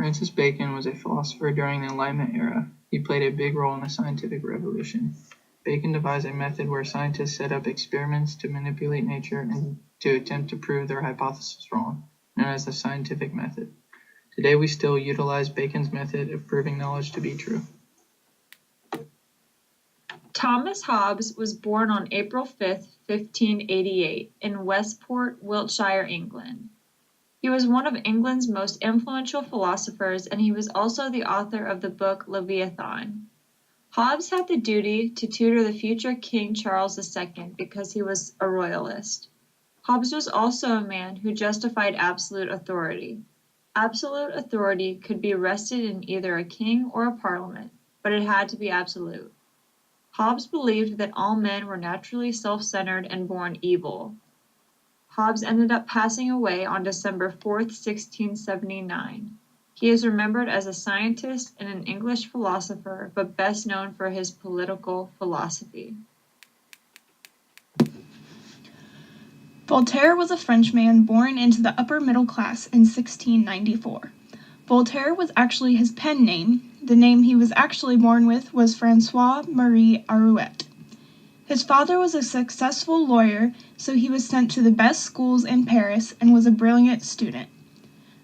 Francis Bacon was a philosopher during the Enlightenment era. He played a big role in the scientific revolution. Bacon devised a method where scientists set up experiments to manipulate nature and to attempt to prove their hypothesis wrong, known as the scientific method. Today we still utilize Bacon's method of proving knowledge to be true. Thomas Hobbes was born on April 5, 1588, in Westport, Wiltshire, England. He was one of England's most influential philosophers, and he was also the author of the book Leviathan. Hobbes had the duty to tutor the future King Charles II because he was a royalist. Hobbes was also a man who justified absolute authority. Absolute authority could be rested in either a king or a parliament, but it had to be absolute. Hobbes believed that all men were naturally self-centered and born evil. Hobbes ended up passing away on December 4, 1679. He is remembered as a scientist and an English philosopher, but best known for his political philosophy. Voltaire was a Frenchman born into the upper middle class in 1694. Voltaire was actually his pen name. The name he was actually born with was François-Marie Arouet. His father was a successful lawyer, so he was sent to the best schools in Paris and was a brilliant student.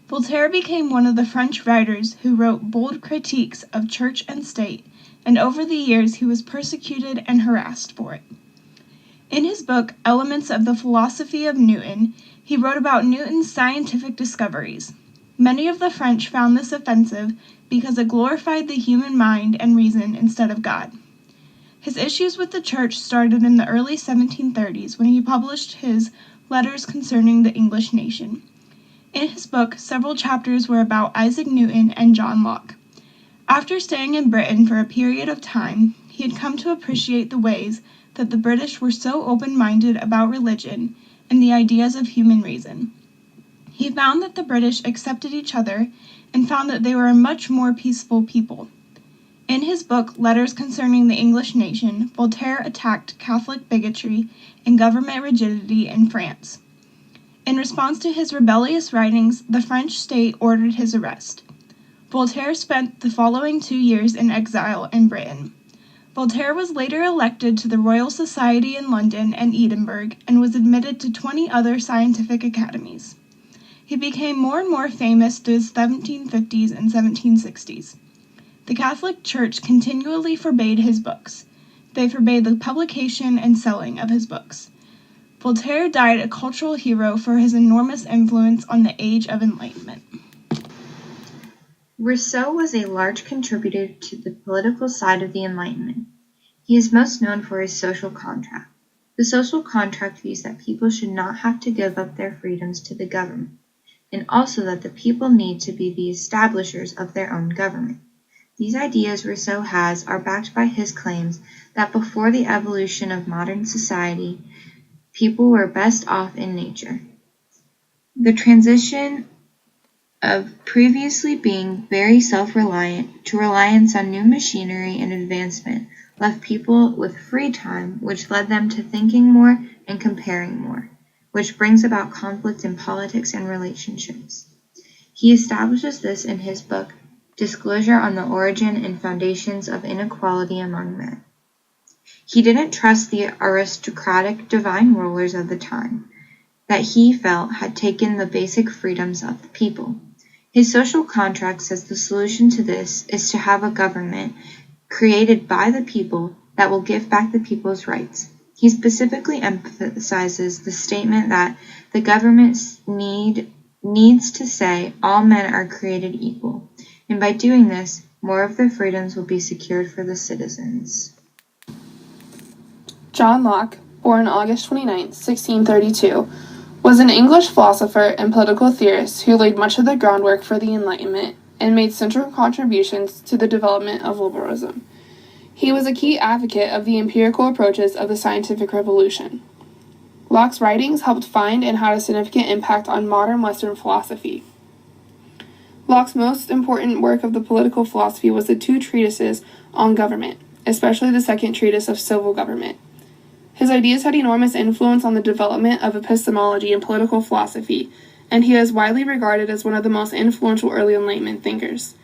Voltaire became one of the French writers who wrote bold critiques of church and state, and over the years he was persecuted and harassed for it. In his book, Elements of the Philosophy of Newton, he wrote about Newton's scientific discoveries. Many of the French found this offensive because it glorified the human mind and reason instead of God. His issues with the church started in the early 1730s when he published his Letters Concerning the English Nation. In his book, several chapters were about Isaac Newton and John Locke. After staying in Britain for a period of time, he had come to appreciate the ways that the British were so open-minded about religion and the ideas of human reason. He found that the British accepted each other and found that they were a much more peaceful people. In his book, Letters Concerning the English Nation, Voltaire attacked Catholic bigotry and government rigidity in France. In response to his rebellious writings, the French state ordered his arrest. Voltaire spent the following 2 years in exile in Britain. Voltaire was later elected to the Royal Society in London and Edinburgh and was admitted to 20 other scientific academies. He became more and more famous through the 1750s and 1760s. The Catholic Church continually forbade his books. They forbade the publication and selling of his books. Voltaire died a cultural hero for his enormous influence on the Age of Enlightenment. Rousseau was a large contributor to the political side of the Enlightenment. He is most known for his social contract. The social contract views that people should not have to give up their freedoms to the government, and also that the people need to be the establishers of their own government. These ideas Rousseau has are backed by his claims that before the evolution of modern society, people were best off in nature. The transition of previously being very self-reliant to reliance on new machinery and advancement left people with free time, which led them to thinking more and comparing more, which brings about conflict in politics and relationships. He establishes this in his book, Disclosure on the Origin and Foundations of Inequality Among Men. He didn't trust the aristocratic divine rulers of the time that he felt had taken the basic freedoms of the people. His social contract says the solution to this is to have a government created by the people that will give back the people's rights. He specifically emphasizes the statement that the government needs to say all men are created equal, and by doing this, more of their freedoms will be secured for the citizens. John Locke, born August 29, 1632, was an English philosopher and political theorist who laid much of the groundwork for the Enlightenment and made central contributions to the development of liberalism. He was a key advocate of the empirical approaches of the scientific revolution. Locke's writings helped find and had a significant impact on modern Western philosophy. Locke's most important work of the political philosophy was the 2 treatises on government, especially the second treatise of civil government. His ideas had enormous influence on the development of epistemology and political philosophy, and he is widely regarded as one of the most influential early Enlightenment thinkers.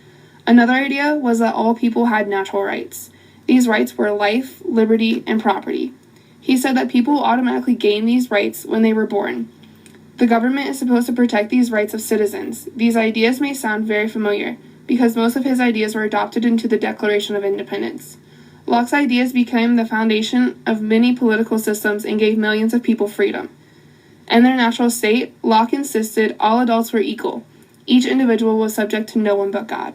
Another idea was that all people had natural rights. These rights were life, liberty, and property. He said that people automatically gained these rights when they were born. The government is supposed to protect these rights of citizens. These ideas may sound very familiar, because most of his ideas were adopted into the Declaration of Independence. Locke's ideas became the foundation of many political systems and gave millions of people freedom. In their natural state, Locke insisted all adults were equal. Each individual was subject to no one but God.